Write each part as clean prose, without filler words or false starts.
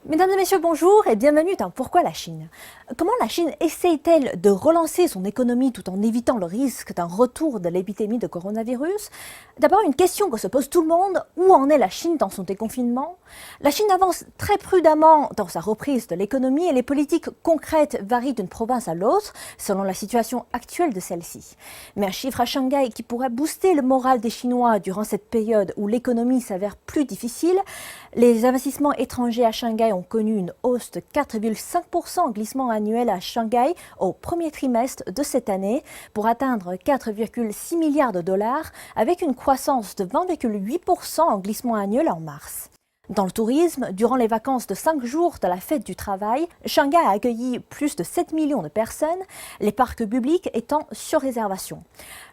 Mesdames et messieurs, bonjour et bienvenue dans Pourquoi la Chine? Comment la Chine essaye-t-elle de relancer son économie tout en évitant le risque d'un retour de l'épidémie de coronavirus? D'abord, une question que se pose tout le monde, où en est la Chine dans son déconfinement? La Chine avance très prudemment dans sa reprise de l'économie et les politiques concrètes varient d'une province à l'autre selon la situation actuelle de celle-ci. Mais un chiffre à Shanghai qui pourrait booster le moral des Chinois durant cette période où l'économie s'avère plus difficile, les investissements étrangers à Shanghai ont connu une hausse de 4,5% en glissement annuel à Shanghai au premier trimestre de cette année pour atteindre 4,6 milliards de dollars avec une croissance de 20,8% en glissement annuel en mars. Dans le tourisme, durant les vacances de 5 jours de la fête du travail, Shanghai a accueilli plus de 7 millions de personnes, les parcs publics étant sur réservation.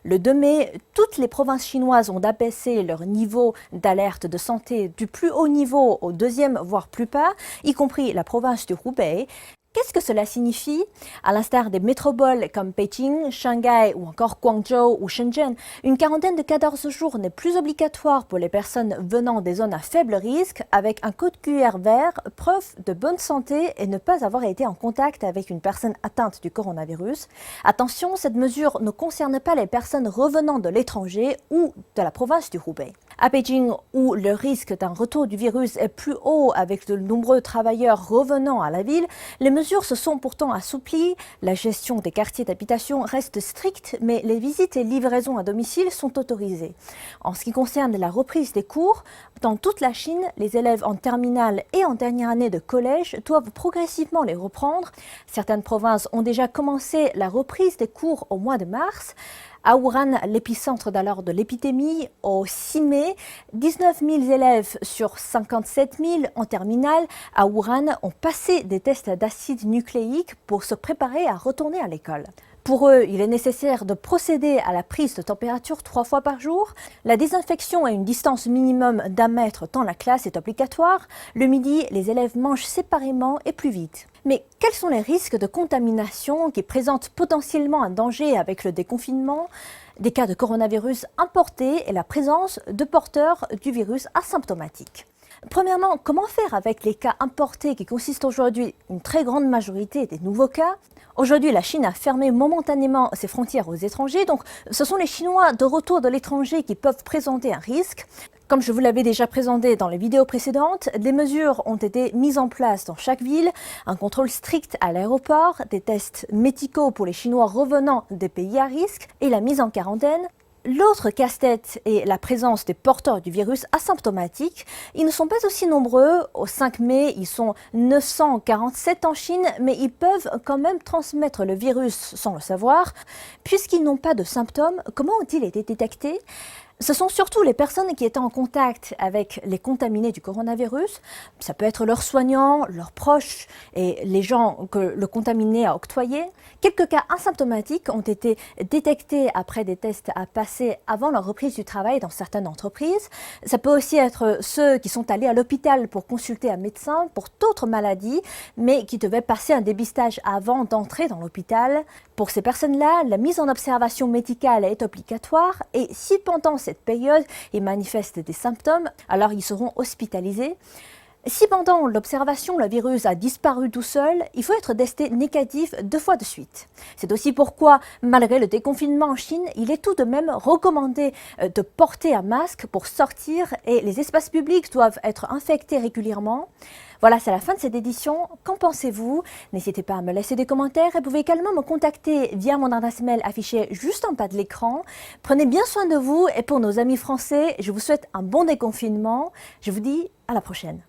Le 2 mai, toutes les provinces chinoises ont abaissé leur niveau d'alerte de santé du plus haut niveau au deuxième voire plus bas, y compris la province du Hubei. Qu'est-ce que cela signifie? À l'instar des métropoles comme Beijing, Shanghai ou encore Guangzhou ou Shenzhen, une quarantaine de 14 jours n'est plus obligatoire pour les personnes venant des zones à faible risque avec un code QR vert, preuve de bonne santé et ne pas avoir été en contact avec une personne atteinte du coronavirus. Attention, cette mesure ne concerne pas les personnes revenant de l'étranger ou de la province du Hubei. À Beijing, où le risque d'un retour du virus est plus haut avec de nombreux travailleurs revenant à la ville, les mesures se sont pourtant assouplies, la gestion des quartiers d'habitation reste stricte, mais les visites et livraisons à domicile sont autorisées. En ce qui concerne la reprise des cours, dans toute la Chine, les élèves en terminale et en dernière année de collège doivent progressivement les reprendre. Certaines provinces ont déjà commencé la reprise des cours au mois de mars. À Wuhan, l'épicentre d'alors de l'épidémie, au 6 mai, 19 000 élèves sur 57 000 en terminale à Wuhan ont passé des tests d'acide nucléique pour se préparer à retourner à l'école. Pour eux, il est nécessaire de procéder à la prise de température 3 fois par jour. La désinfection à une distance minimum d'1 mètre dans la classe est obligatoire. Le midi, les élèves mangent séparément et plus vite. Mais quels sont les risques de contamination qui présentent potentiellement un danger avec le déconfinement? Des cas de coronavirus importés et la présence de porteurs du virus asymptomatiques. Premièrement, comment faire avec les cas importés qui consistent aujourd'hui une très grande majorité des nouveaux cas? Aujourd'hui, la Chine a fermé momentanément ses frontières aux étrangers, donc ce sont les Chinois de retour de l'étranger qui peuvent présenter un risque. Comme je vous l'avais déjà présenté dans les vidéos précédentes, des mesures ont été mises en place dans chaque ville, un contrôle strict à l'aéroport, des tests médicaux pour les Chinois revenant des pays à risque et la mise en quarantaine. L'autre casse-tête est la présence des porteurs du virus asymptomatiques. Ils ne sont pas aussi nombreux. Au 5 mai, ils sont 947 en Chine, mais ils peuvent quand même transmettre le virus sans le savoir. Puisqu'ils n'ont pas de symptômes, comment ont-ils été détectés? Ce sont surtout les personnes qui étaient en contact avec les contaminés du coronavirus. Ça peut être leurs soignants, leurs proches et les gens que le contaminé a octroyés. Quelques cas asymptomatiques ont été détectés après des tests à passer avant la reprise du travail dans certaines entreprises. Ça peut aussi être ceux qui sont allés à l'hôpital pour consulter un médecin pour d'autres maladies, mais qui devaient passer un dépistage avant d'entrer dans l'hôpital. Pour ces personnes-là, la mise en observation médicale est obligatoire et si pendant cette période ils manifestent des symptômes, alors ils seront hospitalisés. Si pendant l'observation le virus a disparu tout seul, il faut être testé négatif 2 fois de suite. C'est aussi pourquoi, malgré le déconfinement en Chine, il est tout de même recommandé de porter un masque pour sortir et les espaces publics doivent être infectés régulièrement. Voilà, c'est la fin de cette édition. Qu'en pensez-vous? N'hésitez pas à me laisser des commentaires et vous pouvez également me contacter via mon adresse mail affichée juste en bas de l'écran. Prenez bien soin de vous et pour nos amis français, je vous souhaite un bon déconfinement. Je vous dis à la prochaine.